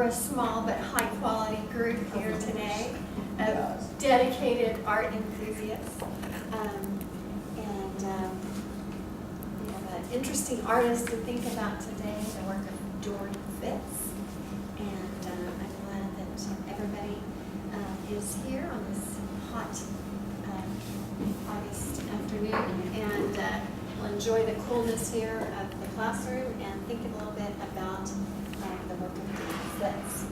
we're a small but high-quality group here today of dedicated art enthusiasts. We have an interesting artist to think about today, the work of Dord Fitz. And I'm glad that everybody is here on this hot August afternoon, and we'll enjoy the coolness here of the classroom and think a little bit about the work of Dord Fitz.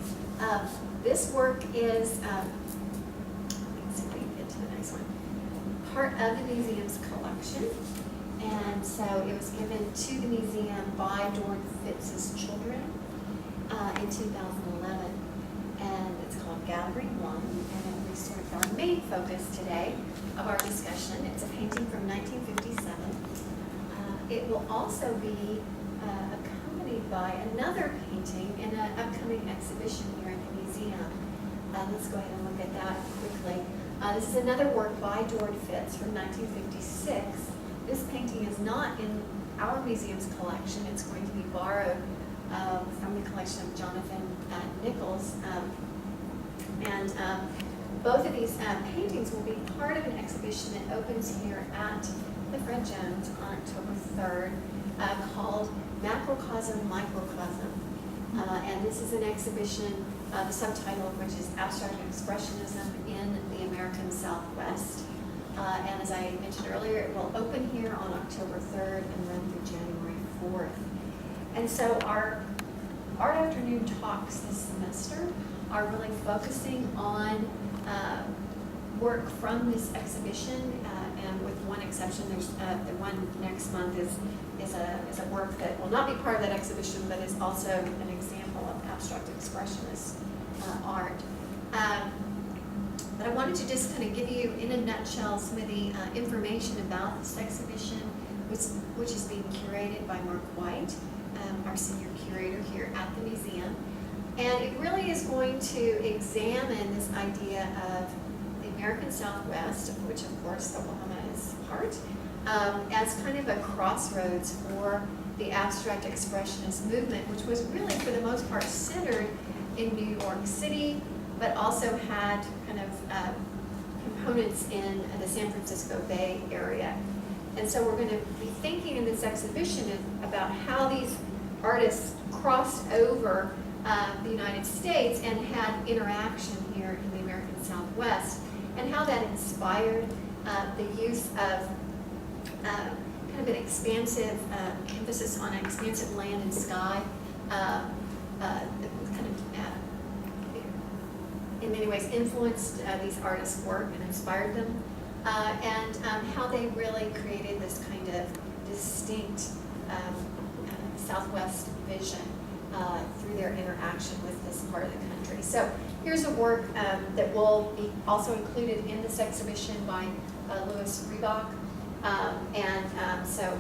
This work is, let's see if we can get to the next one, part of the museum's collection. And so it was given to the museum by Dord Fitz's children in 2011. And it's called Gathering One, and it will be sort of our main focus today of our discussion. It's a painting from 1957. It will also be accompanied by another painting in an upcoming exhibition here at the museum. Let's go ahead and look at that quickly. This is another work by Dord Fitz from 1956. This painting is not in our museum's collection. It's going to be borrowed from the collection of Jonathan Nichols. Both of these paintings will be part of an exhibition that opens here at the Fred Jones on October 3rd called Macrocosm, Microcosm. And this is an exhibition, the subtitle of which is Abstract Expressionism in the American Southwest. And as I mentioned earlier, it will open here on October 3rd and run through January 4th. And so our art afternoon talks this semester are really focusing on work from this exhibition, and with one exception, there's the one next month is a work that will not be part of that exhibition, but is also an example of abstract expressionist art. But I wanted to just kind of give you, in a nutshell, some of the information about this exhibition, which is being curated by Mark White, our senior curator here at the museum. And it really is going to examine this idea of the American Southwest, of which, of course, Oklahoma is part, as kind of a crossroads for the abstract expressionist movement, which was really, for the most part, centered in New York City, but also had kind of components in the San Francisco Bay Area. And so we're going to be thinking in this exhibition about how these artists crossed over the United States and had interaction here in the American Southwest, and how that inspired the use of kind of an expansive emphasis on expansive land and sky, in many ways influenced these artists' work and inspired them, and how they really created this kind of distinct Southwest vision through their interaction with this part of the country. So here's a work that will be also included in this exhibition by Louis Riebach, so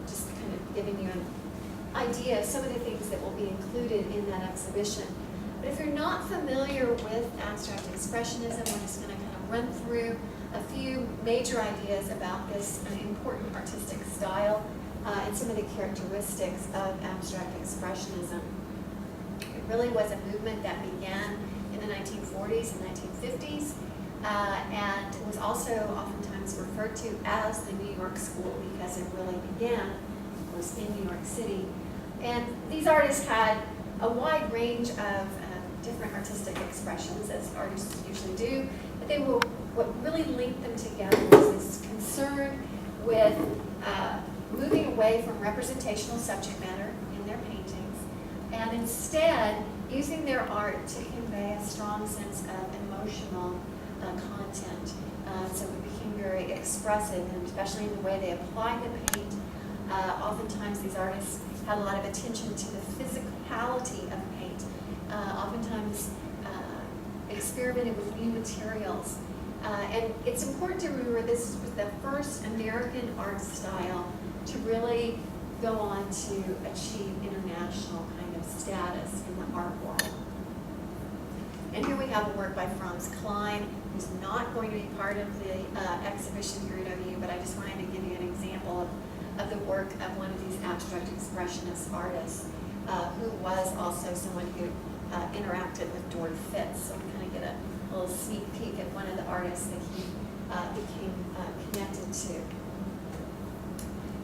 just kind of giving you an idea of some of the things that will be included in that exhibition. But if you're not familiar with abstract expressionism, we're just going to kind of run through a few major ideas about this important artistic style and some of the characteristics of abstract expressionism. It really was a movement that began in the 1940s and 1950s, and was also oftentimes referred to as the New York School, because it really began, of course, in New York City. And these artists had a wide range of different artistic expressions, as artists usually do, but what really linked them together was this concern with moving away from representational subject matter in their paintings, and instead using their art to convey a strong sense of emotional content. So it became very expressive, and especially in the way they applied the paint. Oftentimes these artists had a lot of attention to the physicality of paint. Oftentimes experimented with new materials. And it's important to remember this was the first American art style to really go on to achieve international kind of status in the art world. And here we have a work by Franz Klein, who's not going to be part of the exhibition here at OU, but I just wanted to give you an example of the work of one of these abstract expressionist artists, who was also someone who interacted with Dord Fitz. So we kind of get a little sneak peek at one of the artists that he became connected to.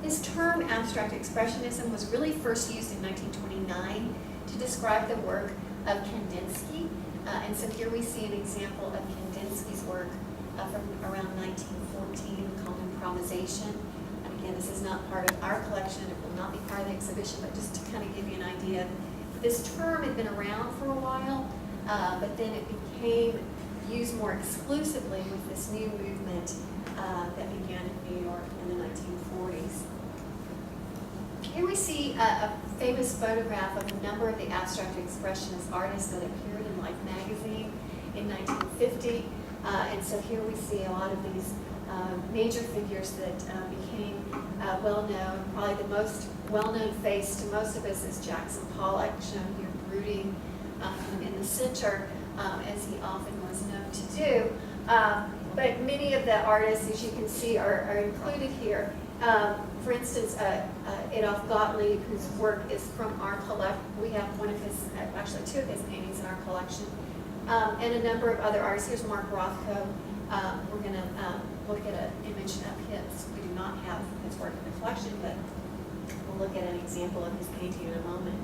This term, abstract expressionism, was really first used in 1929 to describe the work of Kandinsky. And so here we see an example of Kandinsky's work from around 1914 called Improvisation. And again, this is not part of our collection. It will not be part of the exhibition, but just to kind of give you an idea. This term had been around for a while, but then it became used more exclusively with this new movement that began in New York in the 1940s. Here we see a famous photograph of a number of the abstract expressionist artists that appeared in Life magazine in 1950. And so here we see a lot of these major figures that became well-known. Probably the most well-known face to most of us is Jackson Pollock, shown here brooding in the center, as he often was known to do. But many of the artists, as you can see, are included here. For instance, Adolf Gottlieb, whose work is from our collection. We have one of his, actually two of his paintings in our collection. And a number of other artists. Here's Mark Rothko. We're going to look at an image of his. We do not have his work in the collection, but we'll look at an example of his painting in a moment.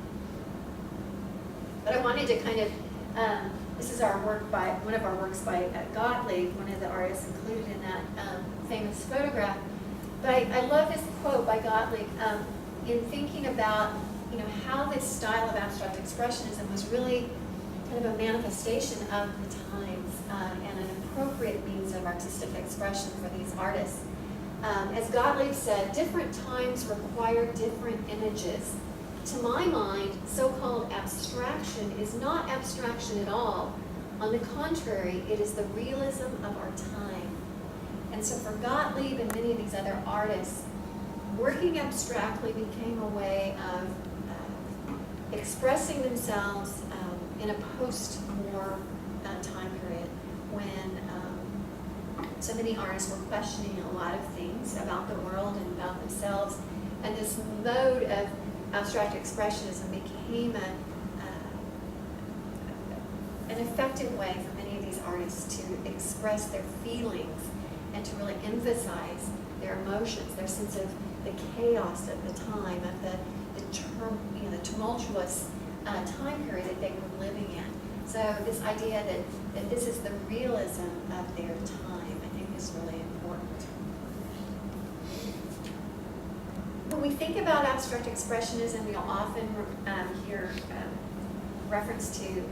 But I wanted to kind of, this is our work by, one of our works by Gottlieb, one of the artists included in that famous photograph. But I love this quote by Gottlieb in thinking about, how this style of abstract expressionism was really kind of a manifestation of the times and an appropriate means of artistic expression for these artists. As Gottlieb said, different times require different images. To my mind, so-called abstraction is not abstraction at all. On the contrary, it is the realism of our time. And so for Gottlieb and many of these other artists, working abstractly became a way of expressing themselves in a post-war time period when so many artists were questioning a lot of things about the world and about themselves. And this mode of abstract expressionism became an effective way for many of these artists to express their feelings and to really emphasize their emotions, their sense of the chaos of the time, of the tumultuous time period that they were living in. So this idea that this is the realism of their time, I think is really important. When we think about abstract expressionism, we'll often hear reference to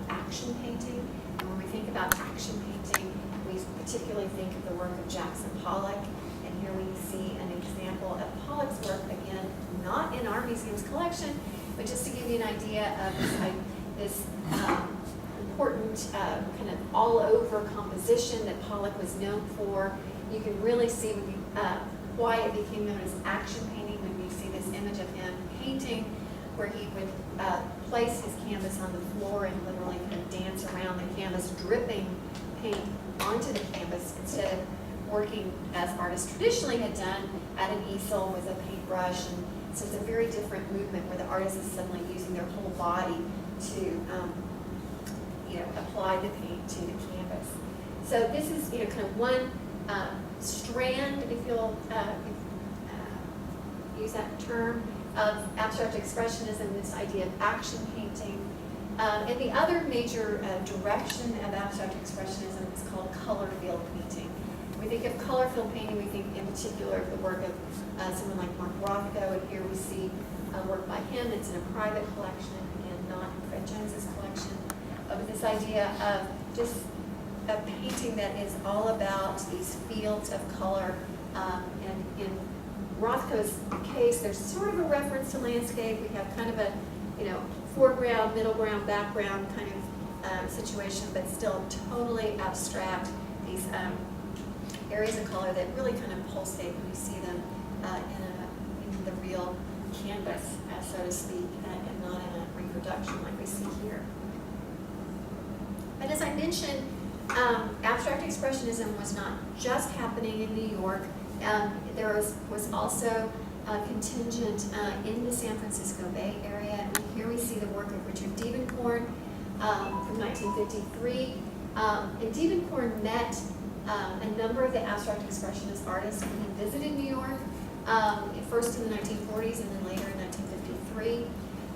action painting. And when we think about action painting, we particularly think of the work of Jackson Pollock. And here we see an example of Pollock's work, again, not in our museum's collection, but just to give you an idea of this important kind of all-over composition that Pollock was known for. You can really see why it became known as action painting when you see this image of him painting, where he would place his canvas on the floor and literally kind of dance around the canvas, dripping paint onto the canvas instead of working as artists traditionally had done at an easel with a paintbrush. And so it's a very different movement where the artist is suddenly using their whole body to apply the paint to the canvas. So this is kind of one strand, if you'll use that term, of abstract expressionism, this idea of action painting. And the other major direction of abstract expressionism is called color field painting. When we think of color field painting, we think in particular of the work of someone like Mark Rothko, and here we see work by him. It's in a private collection, again, not in Fred Jones's collection. But this idea of just a painting that is all about these fields of color. And in Rothko's case, there's sort of a reference to landscape. We have kind of a, foreground, middle ground, background kind of situation, but still totally abstract. These areas of color that really kind of pulsate when you see them in the real canvas, so to speak, and not in a reproduction like we see here. But as I mentioned, abstract expressionism was not just happening in New York. There was also a contingent in the San Francisco Bay Area. And here we see the work of Richard Diebenkorn, from 1953. And De Kooning met a number of the abstract expressionist artists when he visited New York, first in the 1940s and then later in 1953.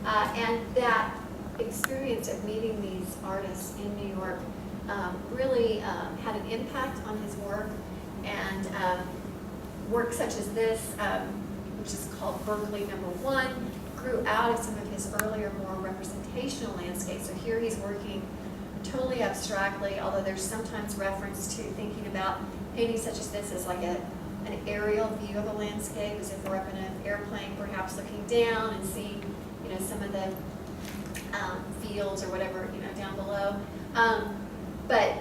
And that experience of meeting these artists in New York really had an impact on his work, and work such as this, which is called Berkeley No. 1, grew out of some of his earlier more representational landscapes. So here he's working totally abstractly, although there's sometimes reference to thinking about paintings such as this as like an aerial view of a landscape, as if we're up in an airplane, perhaps looking down and seeing, some of the fields or whatever, down below. But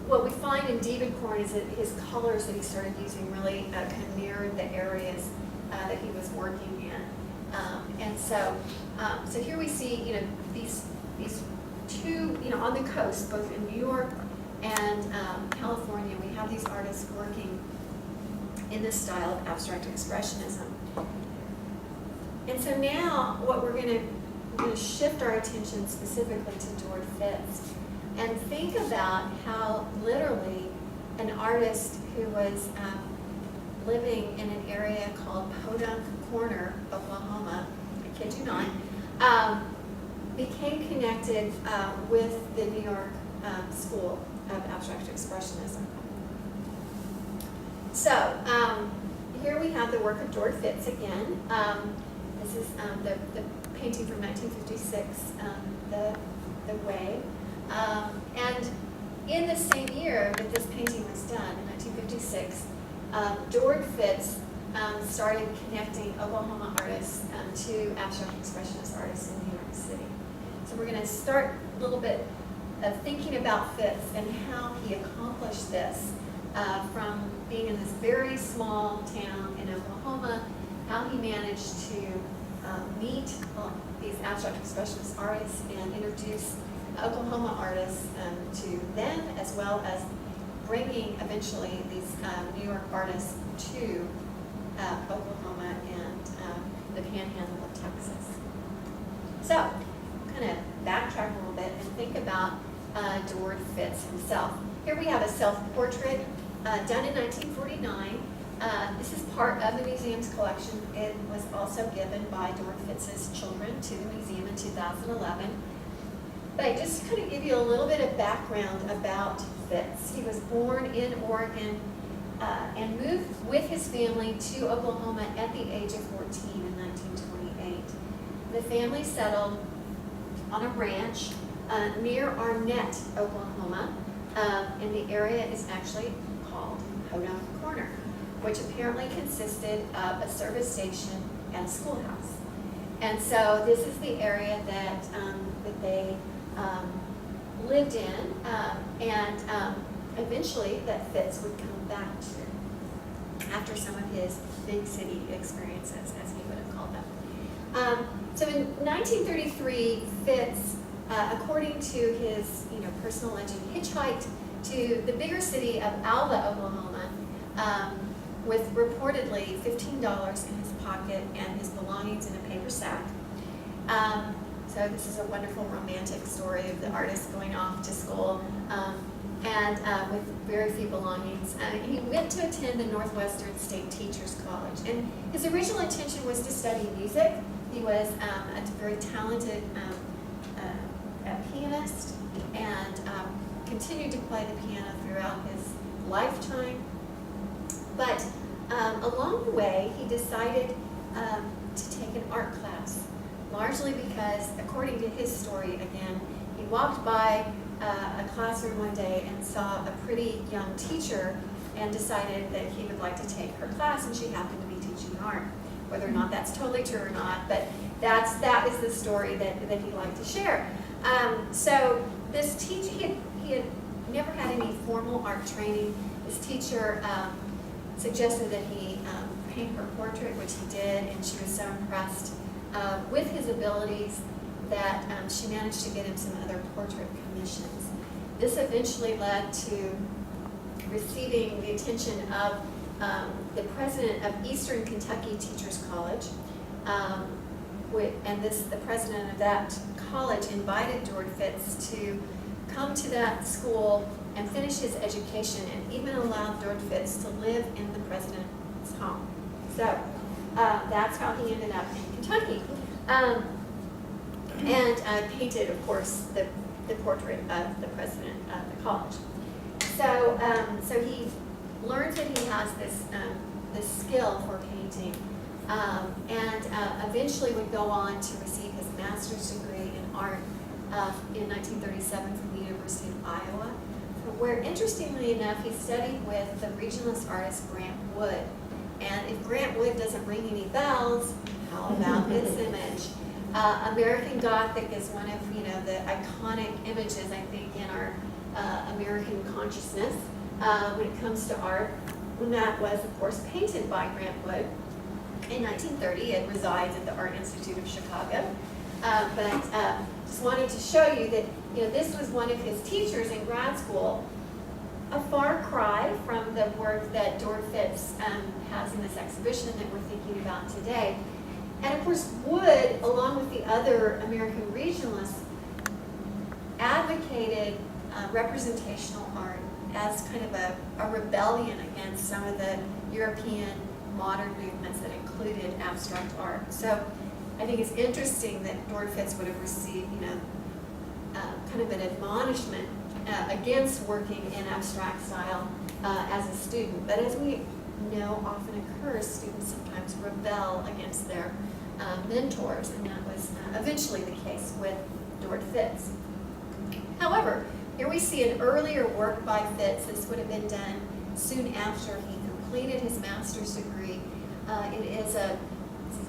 what we find in De Kooning is that his colors that he started using really kind of mirrored the areas that he was working in. And so here we see, these two, on the coast, both in New York and California, we have these artists working in this style of abstract expressionism. And so now what we're going to shift our attention specifically to Dord Fitz and think about how literally an artist who was living in an area called Podunk Corner, Oklahoma, I kid you not, became connected with the New York School of Abstract Expressionism. So here we have the work of Dord Fitz again. This is the painting from 1956, the Way. And in the same year that this painting was done, in 1956, Dord Fitz started connecting Oklahoma artists to abstract expressionist artists in New York City. So we're going to start a little bit of thinking about Fitz and how he accomplished this from being in this very small town in Oklahoma, how he managed to meet these abstract expressionist artists and introduce Oklahoma artists to them, as well as bringing eventually these New York artists to Oklahoma and the Panhandle of Texas. So, kind of backtrack a little bit and think about Dord Fitz himself. Here we have a self-portrait done in 1949. This is part of the museum's collection. It was also given by Dord Fitz's children to the museum in 2011. But just to kind of give you a little bit of background about Fitz. He was born in Oregon and moved with his family to Oklahoma at the age of 14 in 1928. The family settled on a ranch near Arnett, Oklahoma, and the area is actually called Podunk Corner, which apparently consisted of a service station and a schoolhouse. And so this is the area that they lived in, and eventually that Fitz would come back to after some of his big city experiences, as he would have called them. So in 1933, Fitz, according to his personal legend, hitchhiked to the bigger city of Alva, Oklahoma, with reportedly $15 in his pocket and his belongings in a paper sack. So this is a wonderful romantic story of the artist going off to school and with very few belongings. He went to attend the Northwestern State Teachers College, and his original intention was to study music. He was a very talented pianist and continued to play the piano throughout his lifetime. But along the way, he decided to take an art class, largely because, according to his story again, he walked by a classroom one day and saw a pretty young teacher and decided that he would like to take her class, and she happened to be teaching art. Whether or not that's totally true or not, but that is the story that he liked to share. So this teacher, he had never had any formal art training. This teacher suggested that he paint her portrait, which he did, and she was so impressed with his abilities that she managed to get him some other portrait commissions. This eventually led to receiving the attention of the president of Eastern Kentucky Teachers College, the president of that college invited Dord Fitz to come to that school and finish his education, and even allowed Dord Fitz to live in the president's home. So that's how he ended up in Kentucky. And painted, of course, the portrait of the president of the college. So he learned that he has this skill for painting, and eventually would go on to receive his master's degree in art in 1937 from the University of Iowa, where, interestingly enough, he studied with the regionalist artist Grant Wood. And if Grant Wood doesn't ring any bells, how about this image? American Gothic is one of the iconic images, I think, in our American consciousness when it comes to art. And that was, of course, painted by Grant Wood in 1930. It resides at the Art Institute of Chicago. But just wanted to show you that this was one of his teachers in grad school, a far cry from the work that Dord Fitz has in this exhibition that we're thinking about today. And of course, Wood, along with the other American regionalists, advocated representational art as kind of a rebellion against some of the European modern movements that included abstract art. So I think it's interesting that Dord Fitz would have received, kind of an admonishment against working in abstract style as a student. But as we know often occurs, students sometimes rebel against their mentors, and that was eventually the case with Dord Fitz. However, here we see an earlier work by Fitz. This would have been done soon after he completed his master's degree. This is a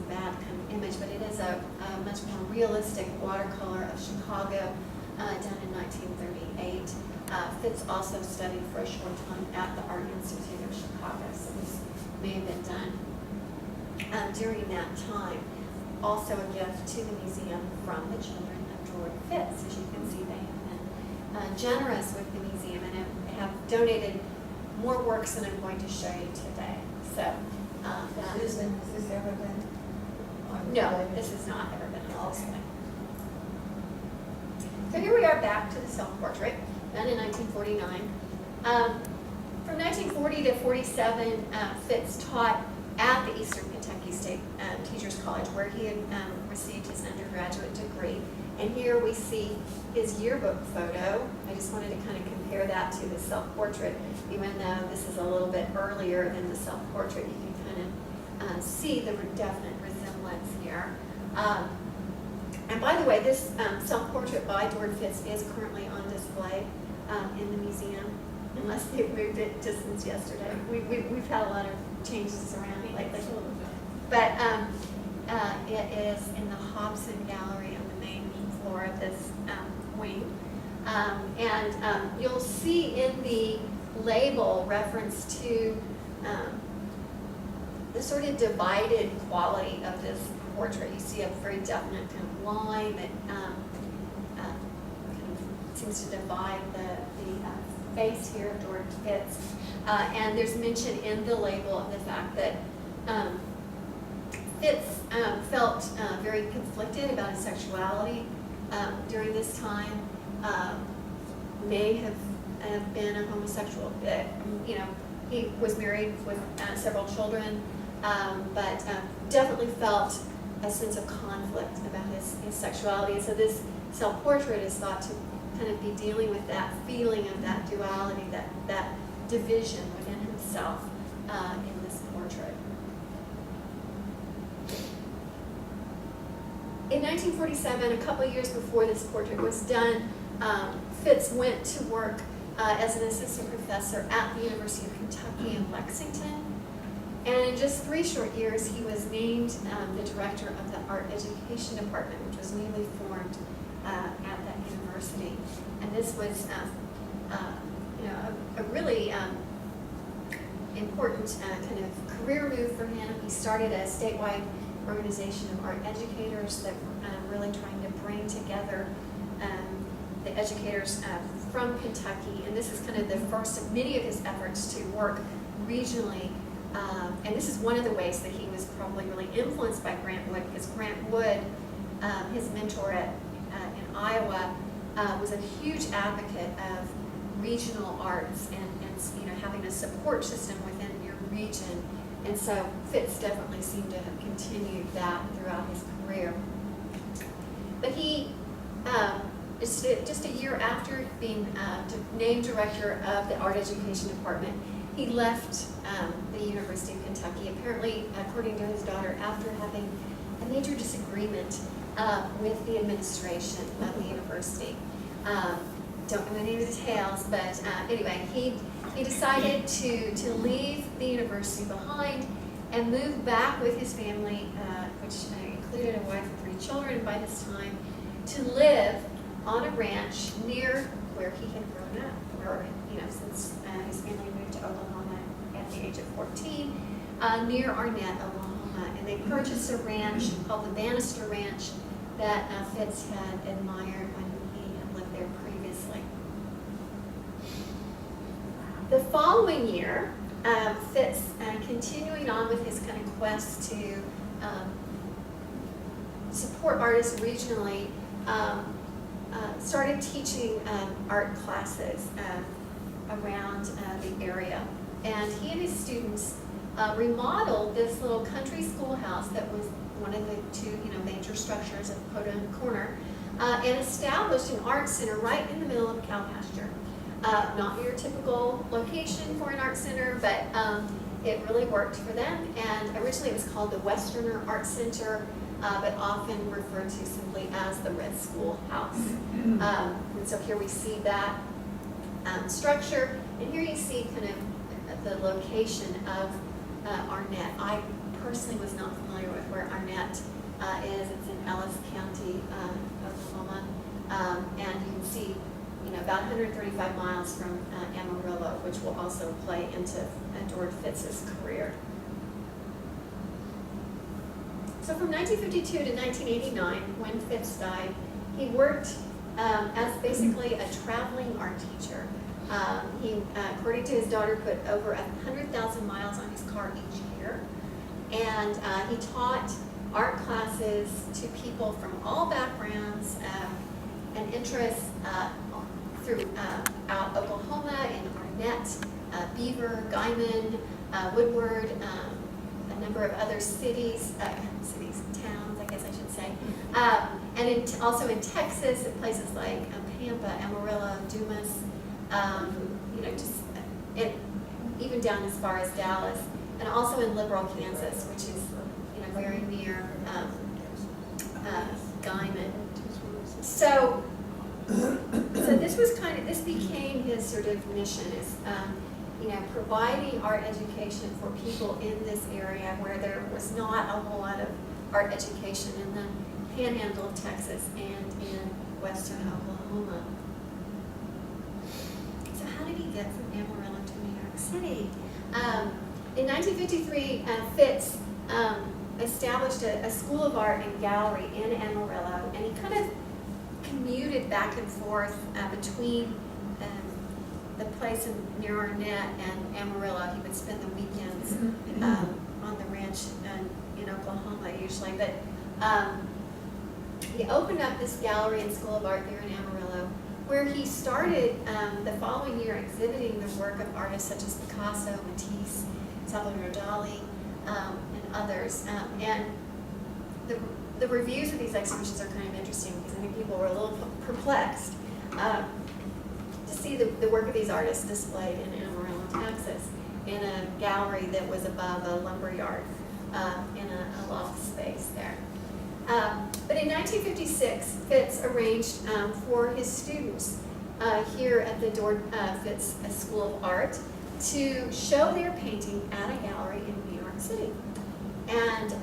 bad kind of image, but it is a much more realistic watercolor of Chicago done in 1938. Fitz also studied for a short time at the Art Institute of Chicago, so this may have been done during that time. Also a gift to the museum from the children of Dord Fitz. As you can see, they have been generous with the museum and have donated more works than I'm going to show you today. So Has this ever been on no, display? this has not ever been on display. So here we are back to the self-portrait, done in 1949. From 1940 to 47, Fitz taught at the Eastern Kentucky State Teachers College, where he had received his undergraduate degree. And here we see his yearbook photo. I just wanted to kind of compare that to the self-portrait. Even though this is a little bit earlier than the self-portrait, you can kind of see the definite resemblance here. And by the way, this self-portrait by Dord Fitz is currently on display in the museum, unless they've moved it just since yesterday. We've had a lot of changes around lately. But it is in the Hobson Gallery on the main floor of this wing. And you'll see in the label reference to the sort of divided quality of this portrait. You see a very definite kind of line that kind of seems to divide the face here of Dord Fitz. And there's mention in the label of the fact that Fitz felt very conflicted about his sexuality during this time. May have been a homosexual. He was married with several children, but definitely felt a sense of conflict about his sexuality. And so this self-portrait is thought to kind of be dealing with that feeling of that duality, that division within himself in this portrait. In 1947, a couple of years before this portrait was done, Fitz went to work as an assistant professor at the University of Kentucky in Lexington. And in just 3 short years, he was named the director of the art education department, which was newly formed at that university. And this was, a really important kind of career move for him. He started a statewide organization of art educators that were really trying to bring together the educators from Kentucky. And this is kind of the first of many of his efforts to work regionally. And this is one of the ways that he was probably really influenced by Grant Wood, because Grant Wood his mentor in Iowa, was a huge advocate of regional arts and having a support system within your region. And so Fitz definitely seemed to have continued that throughout his career. But he, just a year after being named director of the art education department, he left the University of Kentucky, apparently, according to his daughter, after having a major disagreement with the administration of the university. Don't know any of the details, but anyway, he decided to leave the university behind and move back with his family, which included a wife and 3 children by this time, to live on a ranch near where he had grown up, or since his family moved to Oklahoma at the age of 14, near Arnett, Oklahoma, and they purchased a ranch called the Bannister Ranch that Fitz had admired when he had lived there previously. The following year, Fitz, continuing on with his kind of quest to support artists regionally, started teaching art classes around the area. And he and his students remodeled this little country schoolhouse that was one of the 2 major structures of Podunk Corner, and established an art center right in the middle of a cow pasture. Not your typical location for an art center, but it really worked for them. And originally it was called the Westerner Art Center, but often referred to simply as the Red Schoolhouse. And so here we see that structure, and here you see kind of the location of Arnett. I personally was not familiar with where Arnett is. It's in Ellis County, Oklahoma, and you can see about 135 miles from Amarillo, which will also play into Dord Fitz's career. So from 1952 to 1989, when Fitz died, he worked as basically a traveling art teacher. He, according to his daughter, put over 100,000 miles on his car each year. And he taught art classes to people from all backgrounds and interests throughout Oklahoma and Arnett, Beaver, Guyman, Woodward, a number of other cities, towns, I guess I should say, and also in Texas, at places like Pampa, Amarillo, Dumas, even down as far as Dallas, and also in Liberal, Kansas, which is very near Guyman. So this became his sort of mission, is providing art education for people in this area where there was not a whole lot of art education in the Panhandle of Texas and in western Oklahoma. So how did he get from Amarillo to New York City? In 1953, Fitz established a school of art and gallery in Amarillo, and he kind of commuted back and forth between the place near Arnett and Amarillo. He would spend the weekends on the ranch in Oklahoma usually, but he opened up this gallery and school of art here in Amarillo, where he started the following year exhibiting the work of artists such as Picasso, Matisse, Salvador Dali, and others. And the reviews of these exhibitions are kind of interesting because I think people were a little perplexed to see the work of these artists displayed in Amarillo, Texas, in a gallery that was above a lumberyard in a loft space there. But in 1956, Fitz arranged for his students here at the Dord Fitz School of Art to show their painting at a gallery in New York City, and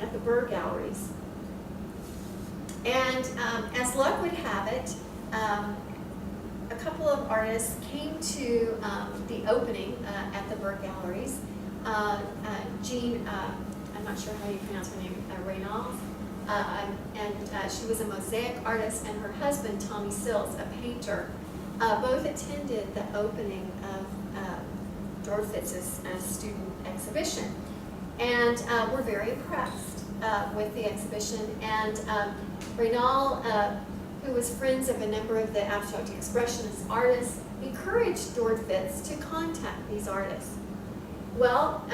at the Burr Galleries. And as luck would have it, a couple of artists came to the opening at the Burr Galleries. Jean, I'm not sure how you pronounce her name, Reynolds, and she was a mosaic artist, and her husband, Tommy Sills, a painter, both attended the opening of Dord Fitz's student exhibition, and were very impressed with the exhibition, and Reynal, who was friends of a number of the abstract expressionist artists, encouraged Dord Fitz to contact these artists. Well,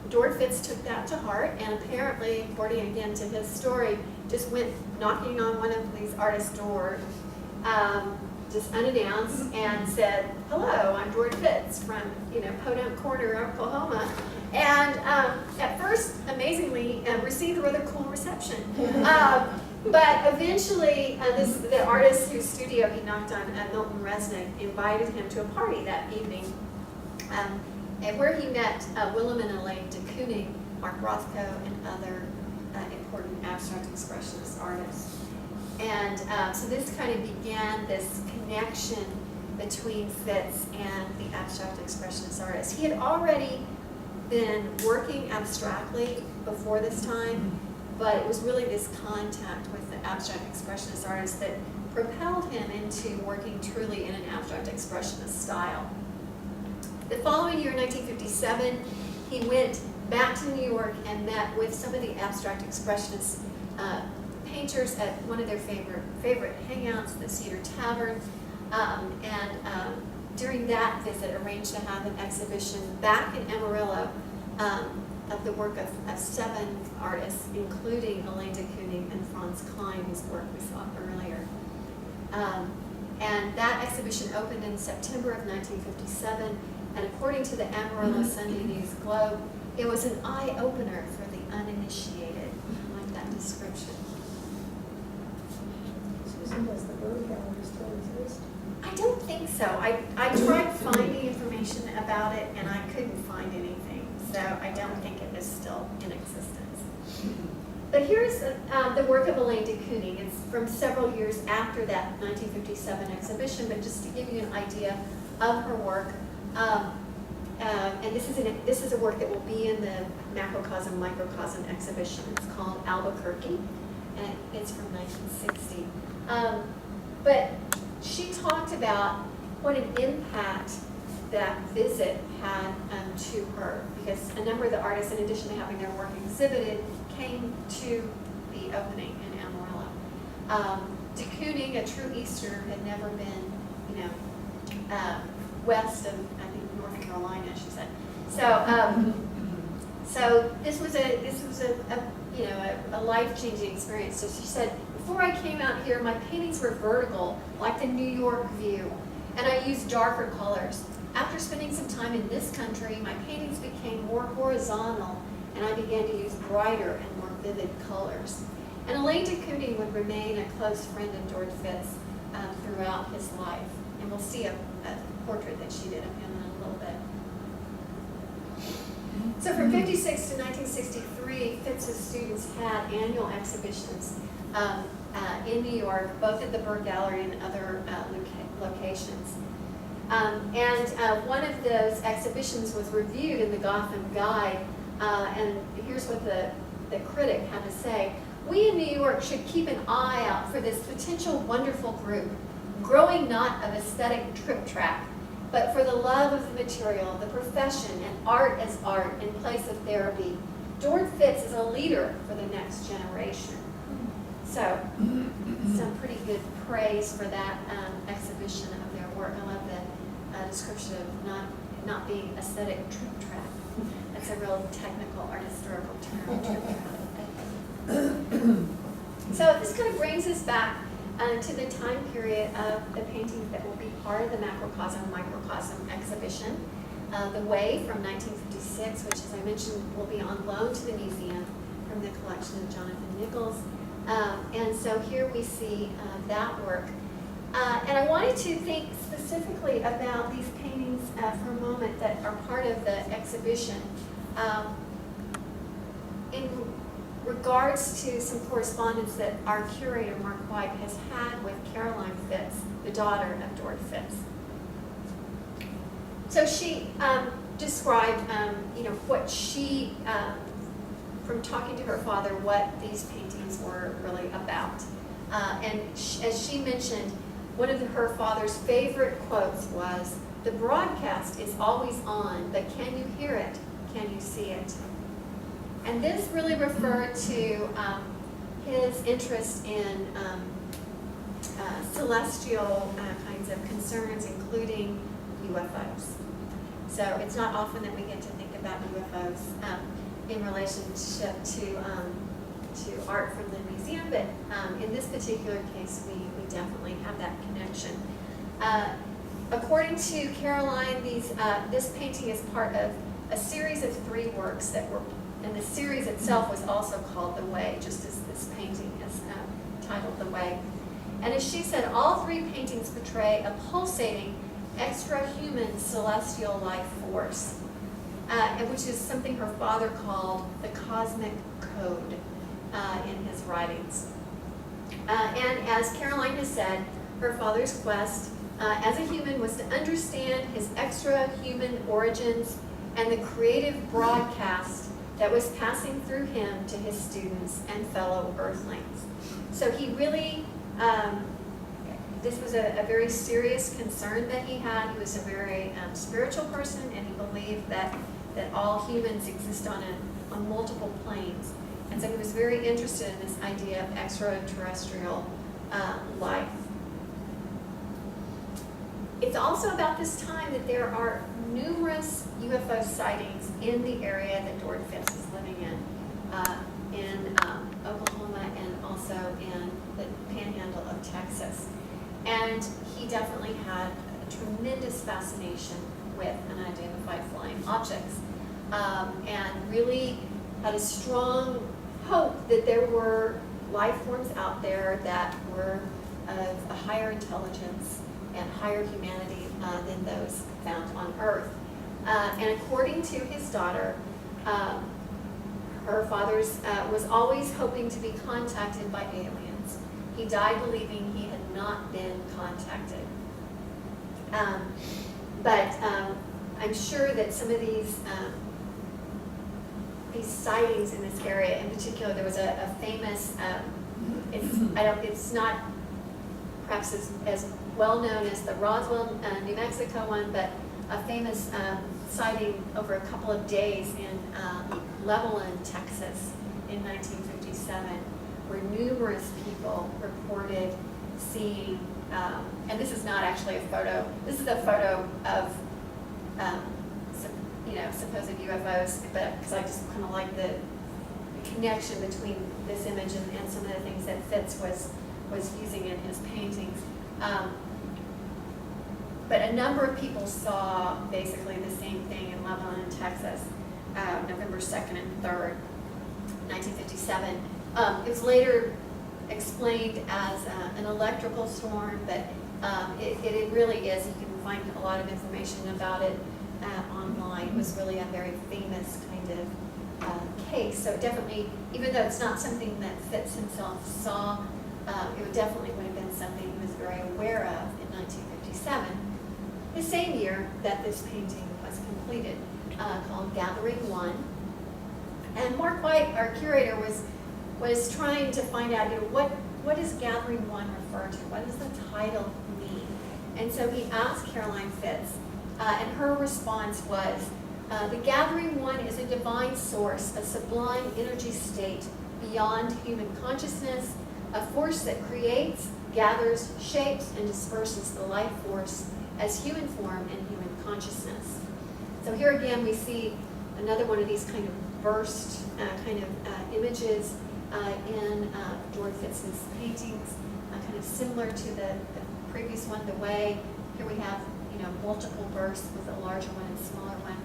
Dord Fitz took that to heart, and apparently, according again to his story, just went knocking on one of these artists' doors, just unannounced, and said, "Hello, I'm Dord Fitz from Podunk Corner, Oklahoma," and at first, amazingly, received a rather cool reception. But eventually, the artist whose studio he knocked on, Milton Resnick, invited him to a party that evening, and where he met Willem and Elaine De Kooning, Mark Rothko, and other important abstract expressionist artists. And so this kind of began this connection between Fitz and the abstract expressionist artists. He had already been working abstractly before this time, but it was really this contact with the abstract expressionist artist that propelled him into working truly in an abstract expressionist style. The following year, 1957, he went back to New York and met with some of the abstract expressionist painters at one of their favorite hangouts, the Cedar Tavern, and during that visit arranged to have an exhibition back in Amarillo of the work of 7 artists, including Elaine De Kooning and Franz Klein, whose work we saw earlier. And that exhibition opened in September of 1957, and according to the Amarillo Sunday News Globe, it was an eye-opener for the uninitiated. I like that description. Susan, does the Bird Gallery still exist? I don't think so. I tried finding information about it, and I couldn't find anything. So I don't think it is still in existence. But here's the work of Elaine De Kooning. It's from several years after that 1957 exhibition, but just to give you an idea of her work. And this is a work that will be in the Macrocosm, Microcosm exhibition. It's called Albuquerque, and it's from 1960. But she talked about what an impact that visit had to her, because a number of the artists, in addition to having their work exhibited, came to the opening in Amarillo. De Kooning, a true Easterner, had never been, west of, I think, North Carolina, she said. So this was a life-changing experience. So she said, before I came out here, my paintings were vertical, like the New York view, and I used darker colors. After spending some time in this country, my paintings became more horizontal, and I began to use brighter and more vivid colors. And Elaine De Kooning would remain a close friend of Dord Fitz throughout his life. And we'll see a portrait that she did of him in a little bit. So from 56 to 1963, Fitz's students had annual exhibitions in New York, both at the Bird Gallery and other locations. And one of those exhibitions was reviewed in the Gotham Guide, and here's what the critic had to say. We in New York should keep an eye out for this potential wonderful group, growing not of aesthetic trip-trap, but for the love of the material, the profession, and art as art in place of therapy. Dord Fitz is a leader for the next generation. So, some pretty good praise for that exhibition of their work. I love the description of not being aesthetic trip-trap. That's a real technical art historical term, trip-trap. So this kind of brings us back to the time period of the paintings that will be part of the Macrocosm, Microcosm exhibition. The Way from 1956, which, as I mentioned, will be on loan to the museum from the collection of Jonathan Nichols. And so here we see that work. And I wanted to think specifically about these paintings for a moment that are part of the exhibition. In regards to some correspondence that our curator, Mark White, has had with Caroline Fitz, the daughter of Dord Fitz. So she described, what she, from talking to her father, what these paintings were really about. And as she mentioned, one of her father's favorite quotes was, "The broadcast is always on, but can you hear it? Can you see it?" And this really referred to his interest in celestial kinds of concerns, including UFOs. So it's not often that we get to think about UFOs in relationship to art from the museum, but in this particular case, we definitely have that connection. According to Caroline, this painting is part of a series of 3 works that were, and the series itself was also called The Way, just as this painting is titled The Way. And as she said, all 3 paintings portray a pulsating, extra-human celestial life force, which is something her father called the cosmic code in his writings. And as Caroline has said, her father's quest as a human was to understand his extra-human origins and the creative broadcast that was passing through him to his students and fellow earthlings. So he really, this was a very serious concern that he had. He was a very spiritual person, and he believed that all humans exist on multiple planes. And so he was very interested in this idea of extraterrestrial life. It's also about this time that there are numerous UFO sightings in the area that Dord Fitz is living in Oklahoma and also in the Panhandle of Texas. And he definitely had a tremendous fascination with unidentified flying objects, and really had a strong hope that there were life forms out there that were of a higher intelligence and higher humanity than those found on Earth. And according to his daughter, her father's was always hoping to be contacted by aliens. He died believing he had not been contacted. But I'm sure that some of these sightings in this area, in particular, there was a famous, it's not perhaps as well known as the Roswell, New Mexico one, but a famous sighting over a couple of days in Levelland, Texas in 1957, where numerous people reported seeing, and this is not actually a photo, this is a photo of supposed UFOs, but because I just kind of like the connection between this image and some of the things that Fitz was using in his paintings. But a number of people saw basically the same thing in Lebanon, Texas, November 2nd and 3rd, 1957. It was later explained as an electrical storm, but it really is. You can find a lot of information about it online. It was really a very famous kind of case. So definitely, even though it's not something that Fitz himself saw, it definitely would have been something he was very aware of in 1957, the same year that this painting was completed, called Gathering One. And Mark White, our curator, was trying to find out, what does Gathering One refer to? What does the title mean? And so he asked Caroline Fitz, and her response was, the Gathering One is a divine source, a sublime energy state beyond human consciousness, a force that creates, gathers, shapes, and disperses the life force as human form and human consciousness. So here again we see another one of these kind of burst images in Dord Fitz's paintings, kind of similar to the previous one, The Way. Here we have multiple bursts with a larger one and a smaller one.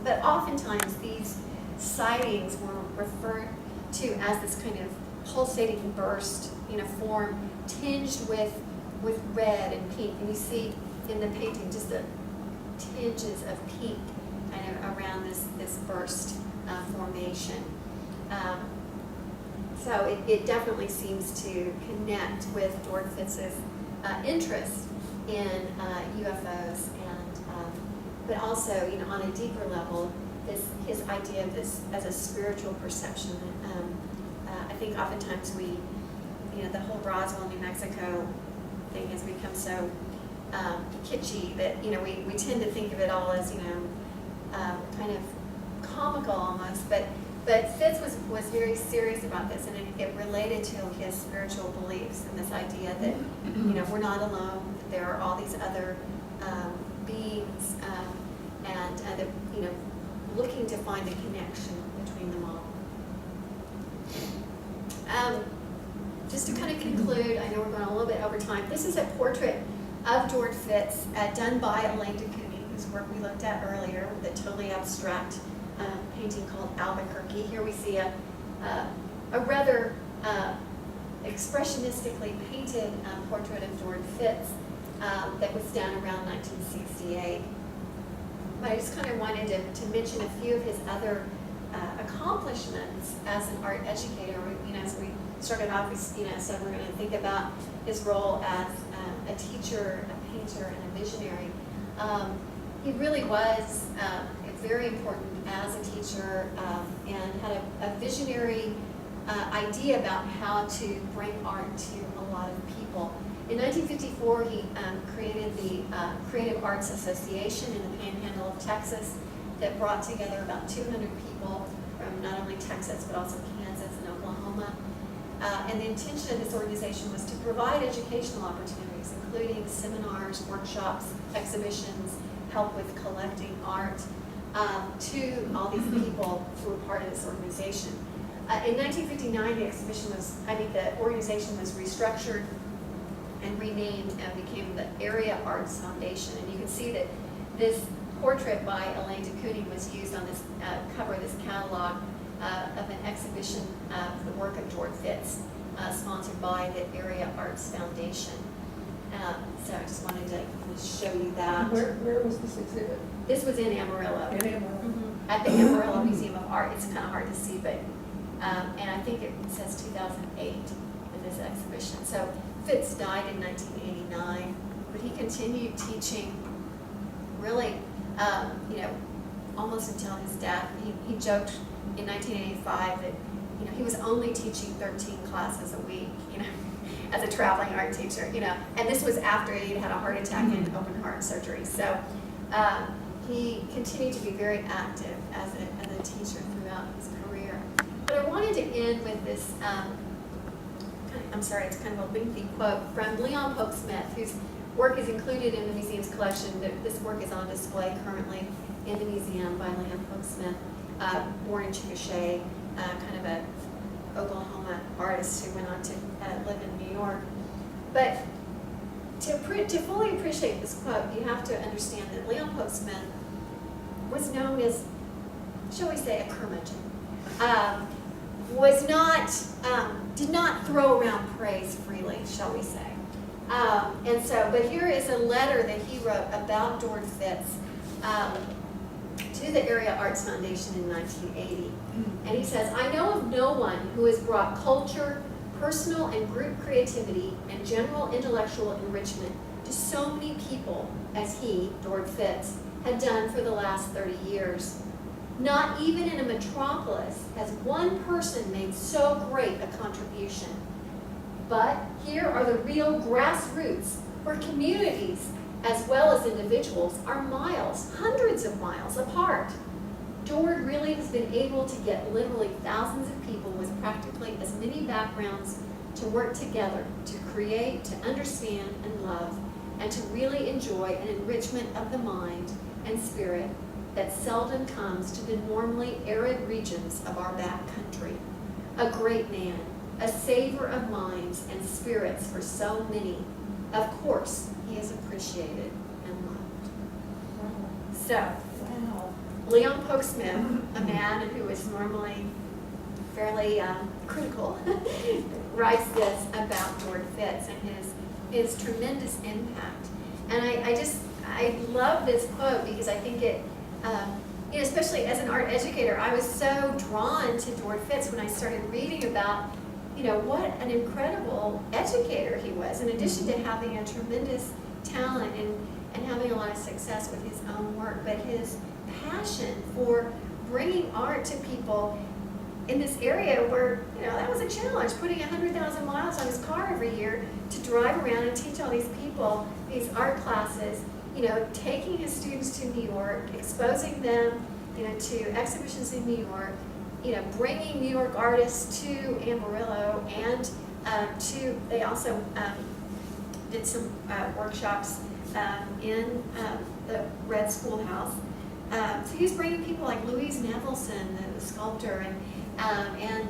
But oftentimes these sightings were referred to as this kind of pulsating burst, form tinged with red and pink. And you see in the painting just the tinges of pink kind of around this burst formation. So it definitely seems to connect with Dord Fitz's interest in UFOs, and but also, on a deeper level, his idea of this as a spiritual perception. I think oftentimes the whole Roswell, New Mexico thing has become so kitschy that we tend to think of it all as kind of comical almost, but But Fitz was very serious about this, and it related to his spiritual beliefs and this idea that, we're not alone, that there are all these other beings, and that, looking to find a connection between them all. Just to kind of conclude, I know we're going a little bit over time. This is a portrait of Dord Fitz done by Elaine De Kooning, whose work we looked at earlier, with a totally abstract painting called Albuquerque. Here we see a rather expressionistically painted portrait of Dord Fitz that was done around 1968. But I just kind of wanted to mention a few of his other accomplishments as an art educator. As we started off, we said we're going to think about his role as a teacher, a painter, and a visionary. He really was very important as a teacher and had a visionary idea about how to bring art to a lot of people. In 1954, he created the Creative Arts Association in the Panhandle of Texas that brought together about 200 people from not only Texas but also Kansas and Oklahoma. And the intention of this organization was to provide educational opportunities, including seminars, workshops, exhibitions, help with collecting art to all these people who were part of this organization. In 1959, the organization was restructured and renamed and became the Area Arts Foundation. And you can see that this portrait by Elaine De Kooning was used on this cover of this catalog of an exhibition of the work of Dord Fitz, sponsored by the Area Arts Foundation. So I just wanted to show you that. Where was this exhibit? This was in Amarillo. In Amarillo. Mm-hmm. At the Amarillo Museum of Art. It's kind of hard to see, but, and I think it says 2008 in this exhibition. So Fitz died in 1989, but he continued teaching really, almost until his death. He joked in 1985 that, he was only teaching 13 classes a week, as a traveling art teacher, and this was after he had a heart attack and open heart surgery. So he continued to be very active as a teacher throughout his career. But I wanted to end with this, it's kind of a lengthy quote from Leon Polk-Smith, whose work is included in the museum's collection. This work is on display currently in the museum by Leon Polk-Smith, born in Chickasha, kind of a Oklahoma artist who went on to live in New York. But to fully appreciate this quote, you have to understand that Leon Polk-Smith was known as, shall we say, a curmudgeon. Did not throw around praise freely, shall we say. But here is a letter that he wrote about Dord Fitz to the Area Arts Foundation in 1980. And he says, "I know of no one who has brought culture, personal and group creativity, and general intellectual enrichment to so many people as he, Dord Fitz, had done for the last 30 years. Not even in a metropolis has one person made so great a contribution. But here are the real grassroots, where communities, as well as individuals, are miles, hundreds of miles apart. Dord really has been able to get literally thousands of people with practically as many backgrounds to work together, to create, to understand and love, and to really enjoy an enrichment of the mind and spirit that seldom comes to the normally arid regions of our back country. A great man, a saver of minds and spirits for so many. Of course, he is appreciated and loved." So, Wow. Leon Polk-Smith, a man who is normally fairly critical, writes this about Dord Fitz and his tremendous impact. And I love this quote because I think it, especially as an art educator, I was so drawn to Dord Fitz when I started reading about, what an incredible educator he was, in addition to having a tremendous talent and having a lot of success with his own work, but his passion for bringing art to people in this area where, that was a challenge, putting 100,000 miles on his car every year to drive around and teach all these people these art classes, taking his students to New York, exposing them, to exhibitions in New York, bringing New York artists to Amarillo, and they also did some workshops in the Red Schoolhouse. So he was bringing people like Louise Nevelson, the sculptor, and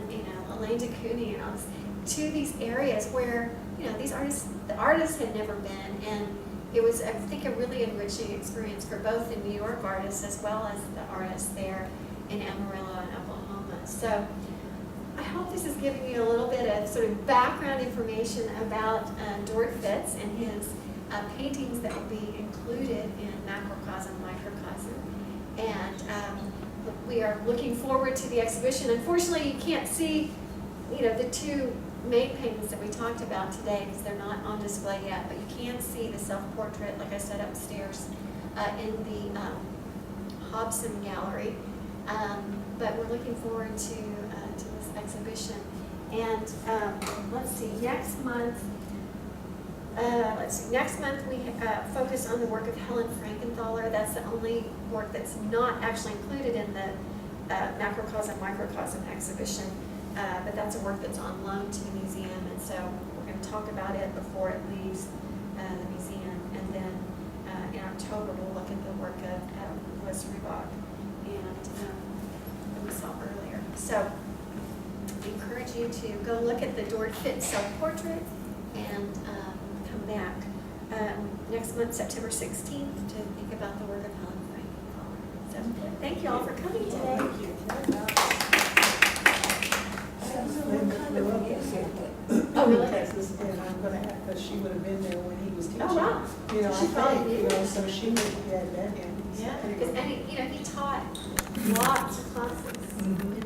Elaine De Kooning, and all this, to these areas where the artists had never been, and it was, I think, a really enriching experience for both the New York artists as well as the artists there in Amarillo and Oklahoma. So I hope this is giving you a little bit of sort of background information about Dord Fitz and his paintings that will be included in Macrocosm, Microcosm. And we are looking forward to the exhibition. Unfortunately, you can't see, the two main paintings that we talked about today because they're not on display yet, but you can see the self-portrait, like I said, upstairs in the Hobson Gallery. But we're looking forward to this exhibition. And let's see, next month we focus on the work of Helen Frankenthaler. That's the only work that's not actually included in the Macrocosm, Microcosm exhibition. But that's a work that's on loan to the museum, and so we're going to talk about it before it leaves the museum. And then in October we'll look at the work of Louis Riebach that we saw earlier. So I encourage you to go look at the Dord Fitz self-portrait and come back next month, September 16th, to think about the work of Helen Frankenthaler. So thank you all for coming today. Thank you. Oh, really? Texas, and I'm gonna have, because she would have been there when he was teaching. Oh, wow. I She probably think, knew. so she would have met him. Yeah, because he taught lots of classes. Mhm.